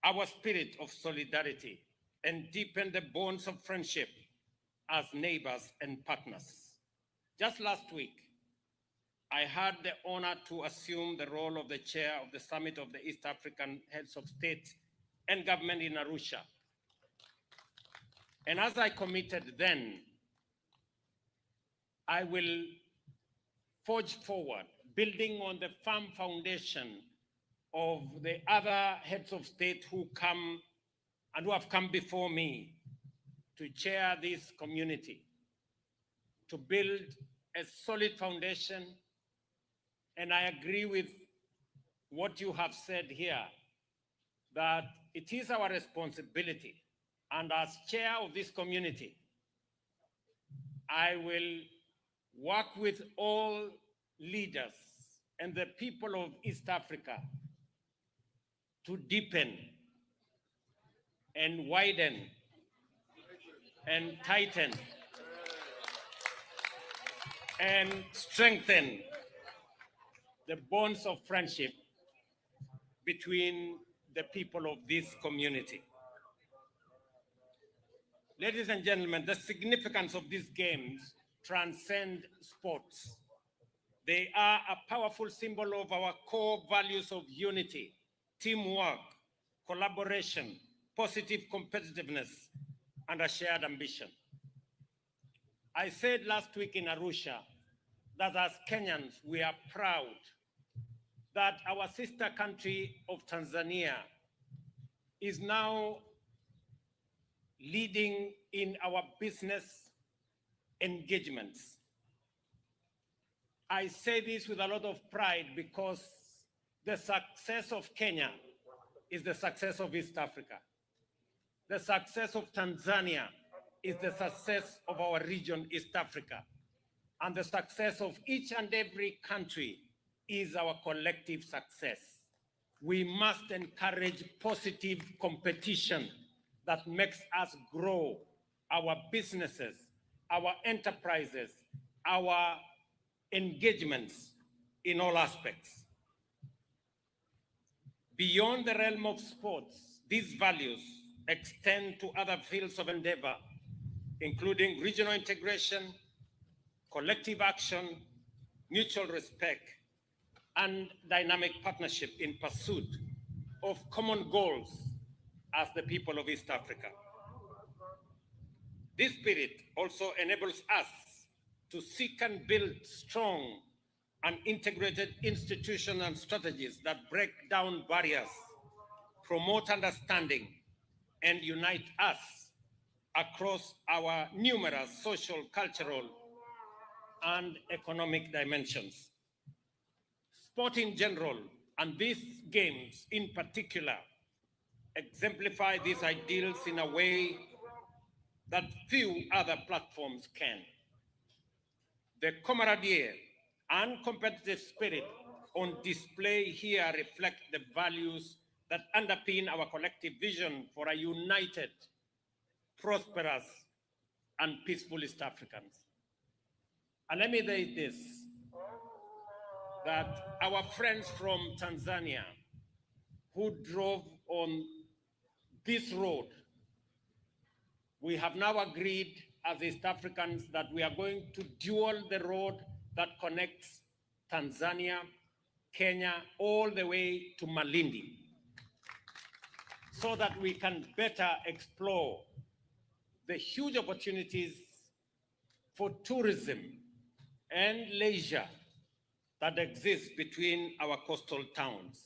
our spirit of solidarity and deepen the bonds of friendship as neighbors and partners. Just last week, I had the honor to assume the role of the chair of the Summit of the East African Heads of State and Government in Arusha. And as I committed then, I will forge forward, building on the firm foundation of the other heads of state who come and who have come before me to chair this community, to build a solid foundation. And I agree with what you have said here, that it is our responsibility. And as chair of this community, I will work with all leaders and the people of East Africa to deepen and widen and tighten and strengthen the bonds of friendship between the people of this community. Ladies and gentlemen, the significance of these games transcend sports. They are a powerful symbol of our core values of unity, teamwork, collaboration, positive competitiveness, and a shared ambition. I said last week in Arusha that as Kenyans, we are proud that our sister country of Tanzania is now leading in our business engagements. I say this with a lot of pride because the success of Kenya is the success of East Africa. The success of Tanzania is the success of our region, East Africa. And the success of each and every country is our collective success. We must encourage positive competition that makes us grow our businesses, our enterprises, our engagements in all aspects. Beyond the realm of sports, these values extend to other fields of endeavor, including regional integration, collective action, mutual respect, and dynamic partnership in pursuit of common goals as the people of East Africa. This spirit also enables us to seek and build strong and integrated institutions and strategies that break down barriers, promote understanding, and unite us across our numerous social, cultural, and economic dimensions. Sport in general, and these games in particular, exemplify these ideals in a way that few other platforms can. The camaraderie and competitive spirit on display here reflect the values that underpin our collective vision for a united, prosperous, and peaceful East Africans. And let me say this, that our friends from Tanzania who drove on this road, we have now agreed as East Africans that we are going to dual the road that connects Tanzania, Kenya, all the way to Malindi, so that we can better explore the huge opportunities for tourism and leisure that exist between our coastal towns.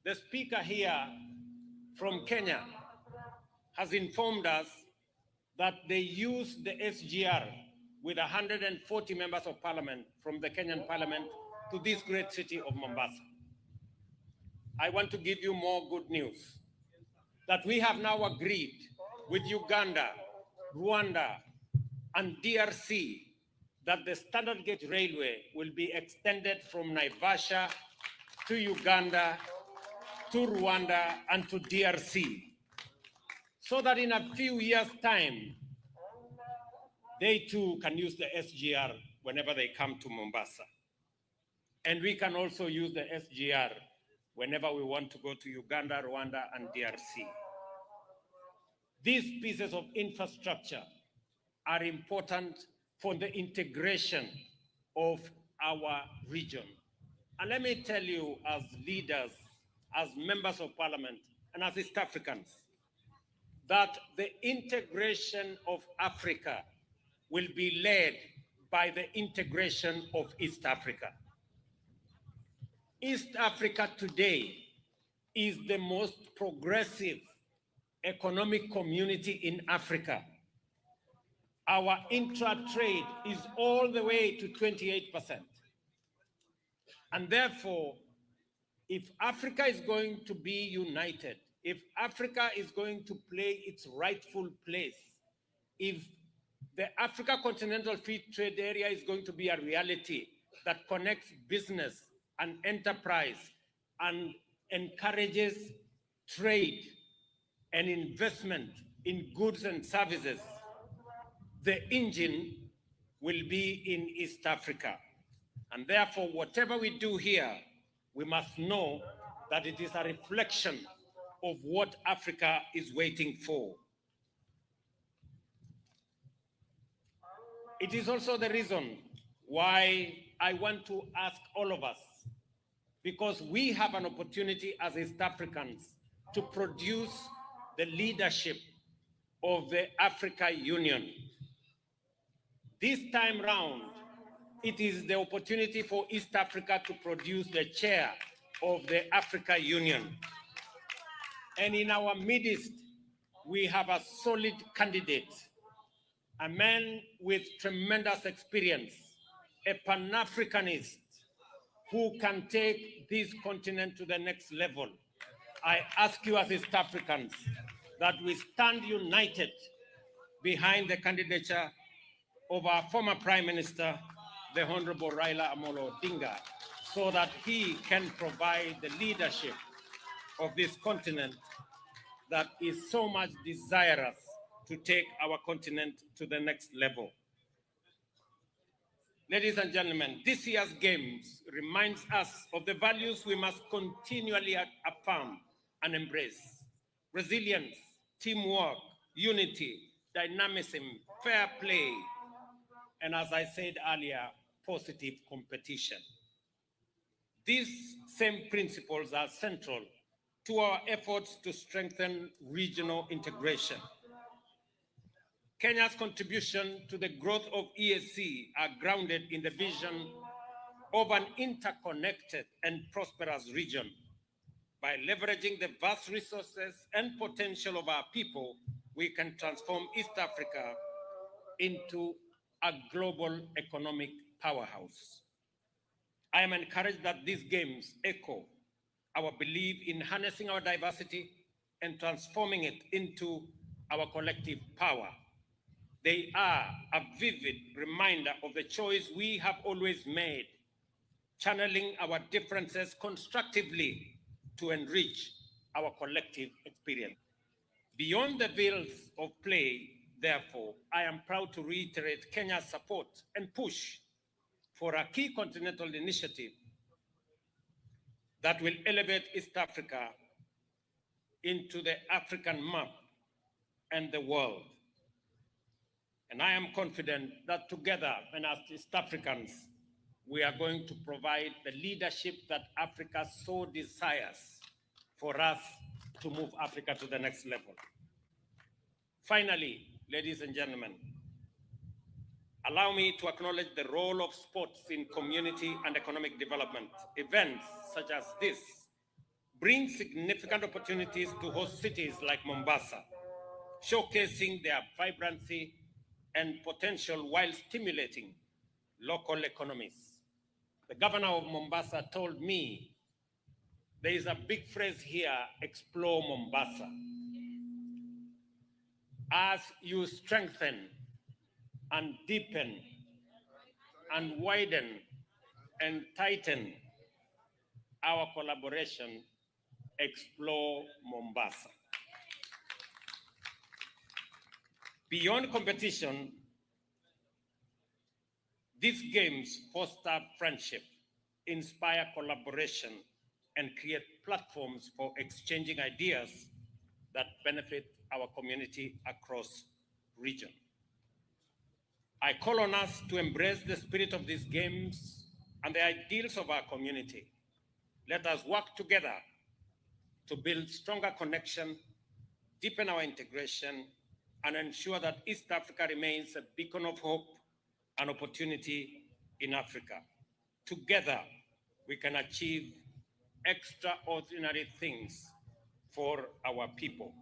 The speaker here from Kenya has informed us that they use the SGR with 140 members of parliament from the Kenyan parliament to this great city of Mombasa. I want to give you more good news that we have now agreed with Uganda, Rwanda, and DRC that the Standard Gauge Railway will be extended from Naivasha to Uganda, to Rwanda, and to DRC, so that in a few years' time, they too can use the SGR whenever they come to Mombasa. And we can also use the SGR whenever we want to go to Uganda, Rwanda, and DRC. These pieces of infrastructure are important for the integration of our region. And let me tell you, as leaders, as members of parliament, and as East Africans, that the integration of Africa will be led by the integration of East Africa. East Africa today is the most progressive economic community in Africa. Our intra-trade is all the way to 28%. And therefore, if Africa is going to be united, if Africa is going to play its rightful place, if the Africa Continental Free Trade Area is going to be a reality that connects business and enterprise and encourages trade and investment in goods and services, the engine will be in East Africa. And therefore, whatever we do here, we must know that it is a reflection of what Africa is waiting for. It is also the reason why I want to ask all of us, because we have an opportunity as East Africans to produce the leadership of the Africa Union. This time round, it is the opportunity for East Africa to produce the chair of the Africa Union. And in our midst, we have a solid candidate, a man with tremendous experience, a Pan-Africanist who can take this continent to the next level. I ask you as East Africans that we stand united behind the candidature of our former Prime Minister, the Honorable Raila Amolo Odinga, so that he can provide the leadership of this continent that is so much desirous to take our continent to the next level. Ladies and gentlemen, this year's Games reminds us of the values we must continually affirm and embrace: resilience, teamwork, unity, dynamism, fair play, and as I said earlier, positive competition. These same principles are central to our efforts to strengthen regional integration. Kenya's contribution to the growth of EAC are grounded in the vision of an interconnected and prosperous region. By leveraging the vast resources and potential of our people, we can transform East Africa into a global economic powerhouse. I am encouraged that these Games echo our belief in harnessing our diversity and transforming it into our collective power. They are a vivid reminder of the choice we have always made, channeling our differences constructively to enrich our collective experience. Beyond the fields of play, therefore, I am proud to reiterate Kenya's support and push for a key continental initiative that will elevate East Africa into the African map and the world. And I am confident that together, and as East Africans, we are going to provide the leadership that Africa so desires for us to move Africa to the next level. Finally, ladies and gentlemen, allow me to acknowledge the role of sports in community and economic development. Events such as this bring significant opportunities to host cities like Mombasa, showcasing their vibrancy and potential while stimulating local economies. The governor of Mombasa told me there is a big phrase here, explore Mombasa. As you strengthen and deepen and widen and tighten our collaboration, explore Mombasa. Beyond competition, these games foster friendship, inspire collaboration, and create platforms for exchanging ideas that benefit our community across region. I call on us to embrace the spirit of these games and the ideals of our community. Let us work together to build stronger connection, deepen our integration, and ensure that East Africa remains a beacon of hope and opportunity in Africa. Together, we can achieve extraordinary things for our people.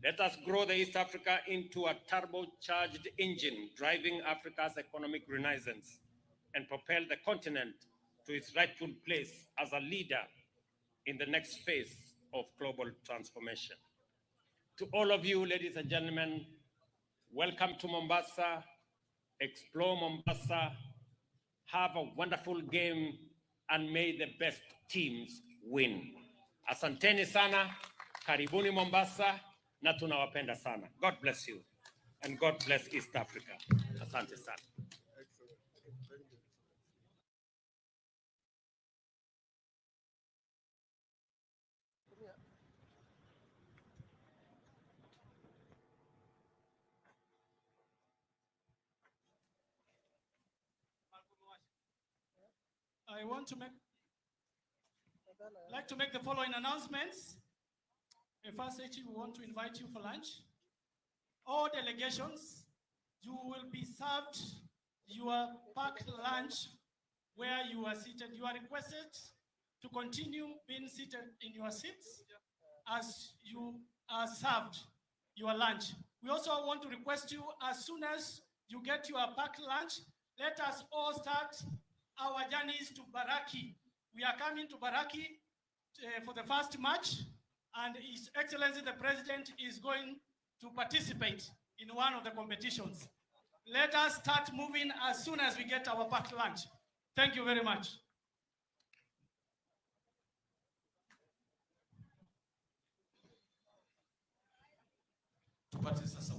Let us grow the East Africa into a turbocharged engine driving Africa's economic renaissance and propel the continent to its rightful place as a leader in the next phase of global transformation. To all of you, ladies and gentlemen, welcome to Mombasa. Explore Mombasa. Have a wonderful game and may the best teams win. Asanteni sana, karibuni Mombasa, na tunawapenda sana. God bless you and God bless East Africa. Asante sana. I like to make the following announcements. First, we want to invite you for lunch. All delegations, you will be served your packed lunch where you are seated. You are requested to continue being seated in your seats as you are served your lunch. We also want to request you, as soon as you get your packed lunch, let us all start our journeys to Baraki. We are coming to Baraki for the first match, and His Excellency the President is going to participate in one of the competitions. Let us start moving as soon as we get our packed lunch. Thank you very much. Tupate sasa